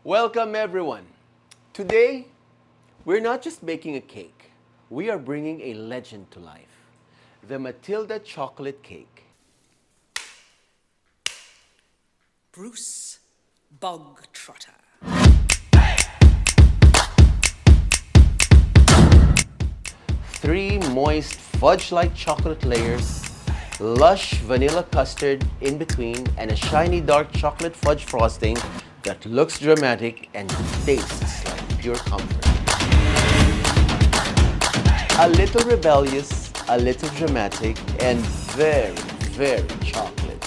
Welcome everyone. Today, we're not just making a cake. We are bringing a legend to life. The Matilda chocolate cake. Bruce Bogtrotter. Three moist fudge-like chocolate layers, lush vanilla custard in between, and a shiny dark chocolate fudge frosting that looks dramatic and tastes like pure comfort. A little rebellious, a little dramatic, and very, very chocolate.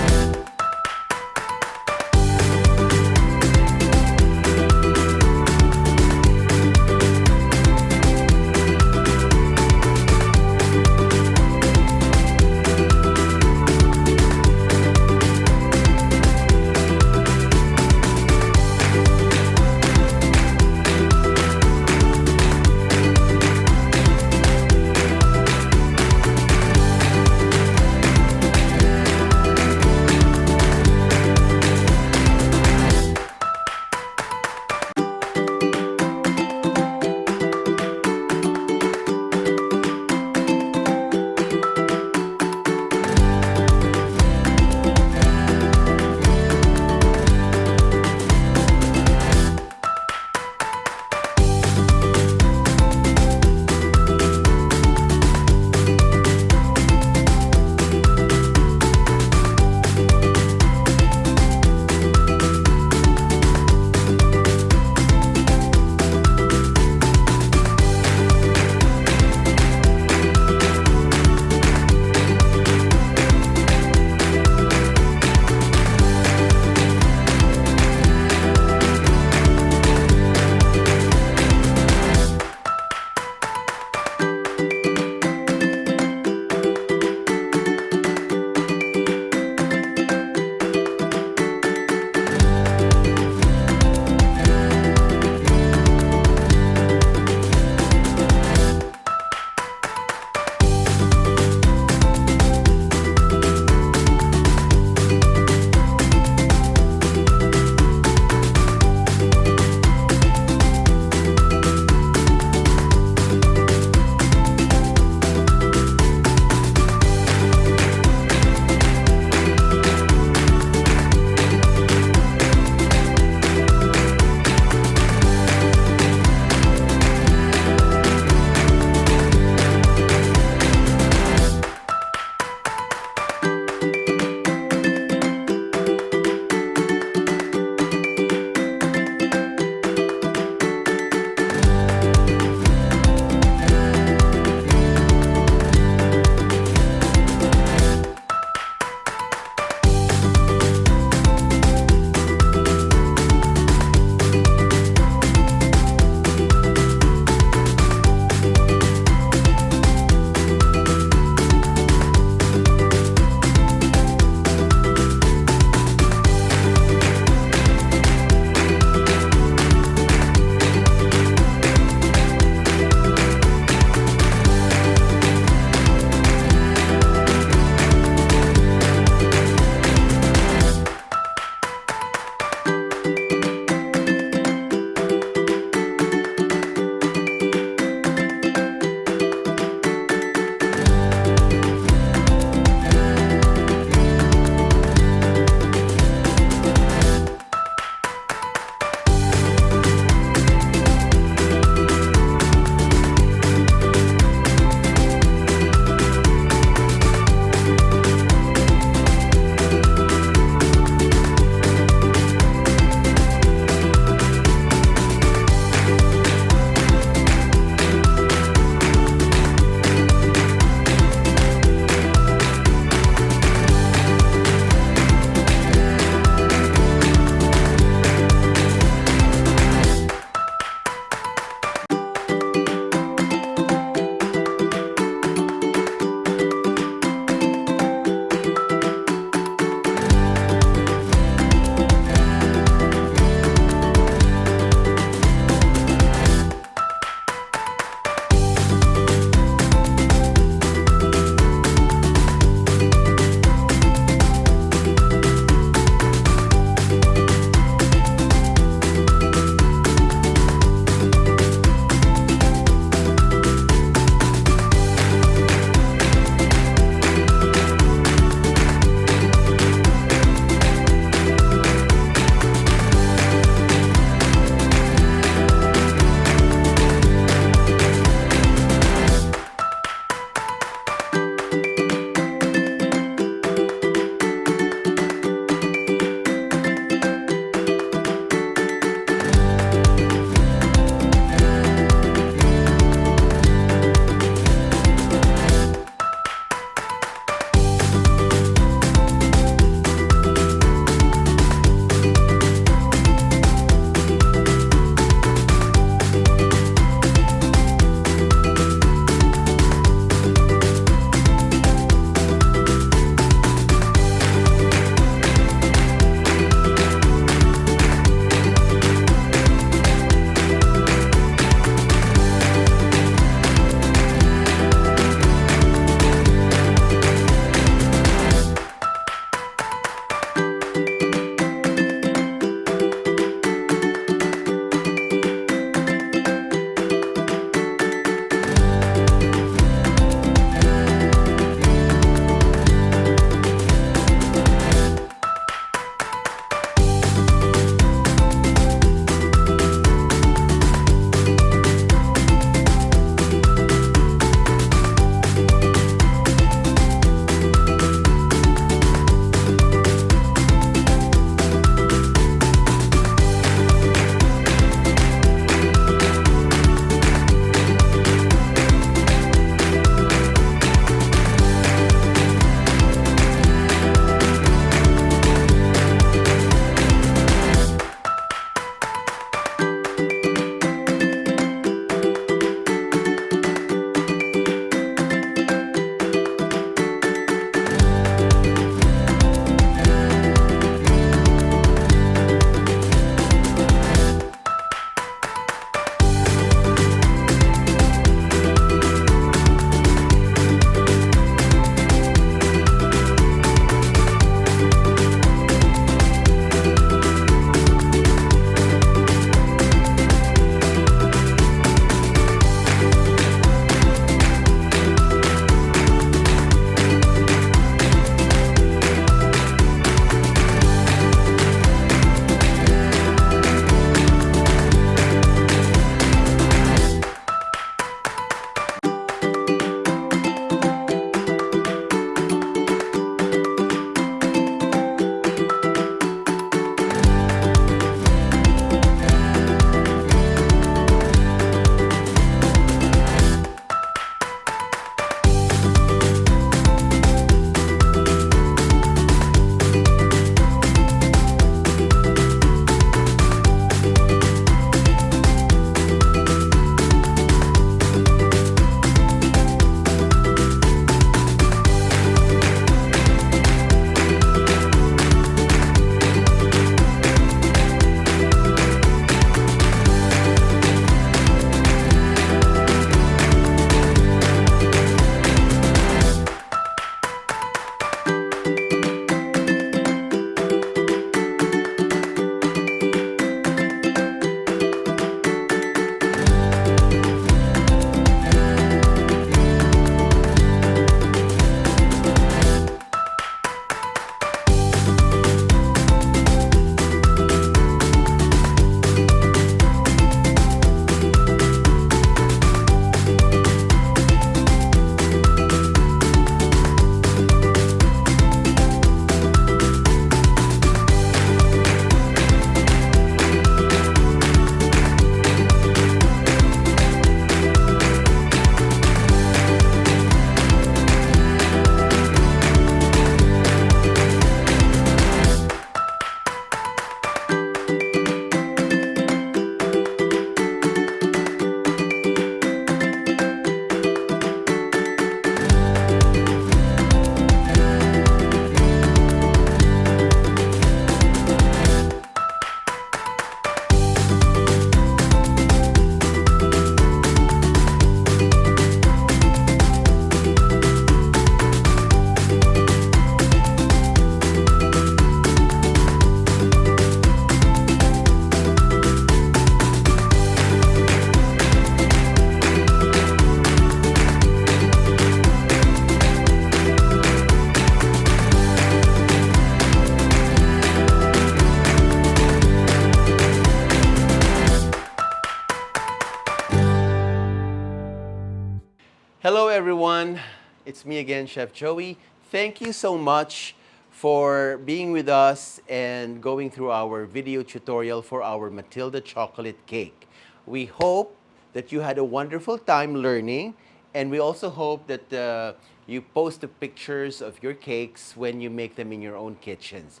Hello, everyone. It's me again, Chef Joey. Thank you so much for being with us and going through our video tutorial for our Matilda chocolate cake. We hope that you had a wonderful time learning, and we also hope that you post the pictures of your cakes when you make them in your own kitchens.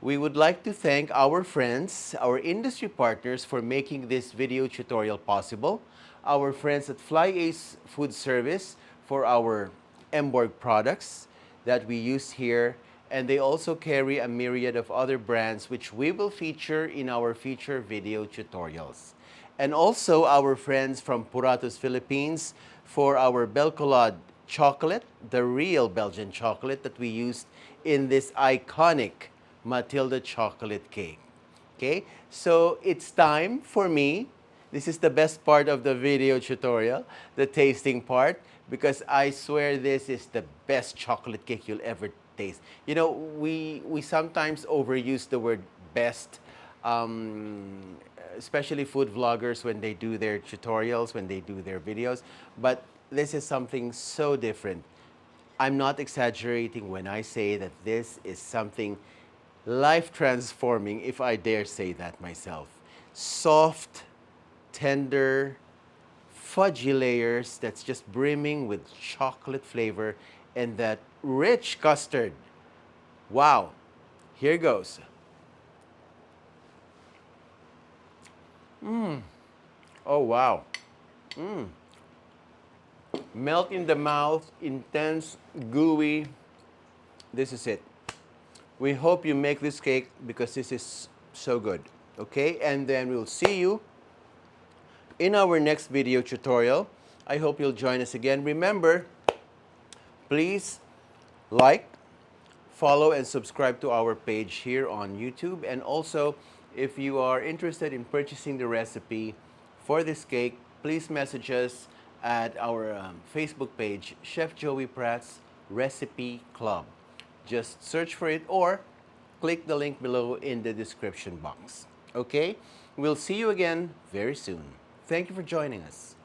We would like to thank our friends, our industry partners for making this video tutorial possible. Our friends at Fly Ace Food Service for our Emborg products that we use here. And they also carry a myriad of other brands which we will feature in our future video tutorials. And also our friends from Puratos Philippines for our Belcolod chocolate, the real Belgian chocolate that we used in this iconic Matilda chocolate cake. Okay, so it's time for me. This is the best part of the video tutorial, the tasting part, because I swear this is the best chocolate cake you'll ever taste. You know, we sometimes overuse the word best, especially food vloggers when they do their tutorials, when they do their videos, but this is something so different. I'm not exaggerating when I say that this is something life transforming, if I dare say that myself. Soft, tender, fudgy layers that's just brimming with chocolate flavor and that rich custard. Wow. Here goes. Oh, wow. Melt in the mouth, intense, gooey. This is it. We hope you make this cake because this is so good. Okay, and then we'll see you in our next video tutorial. I hope you'll join us again. Remember, please like, follow, and subscribe to our page here on YouTube. And also, if you are interested in purchasing the recipe for this cake, please message us at our Facebook page, Chef Joey Pratt's Recipe Club. Just search for it or click the link below in the description box. Okay? We'll see you again very soon. Thank you for joining us.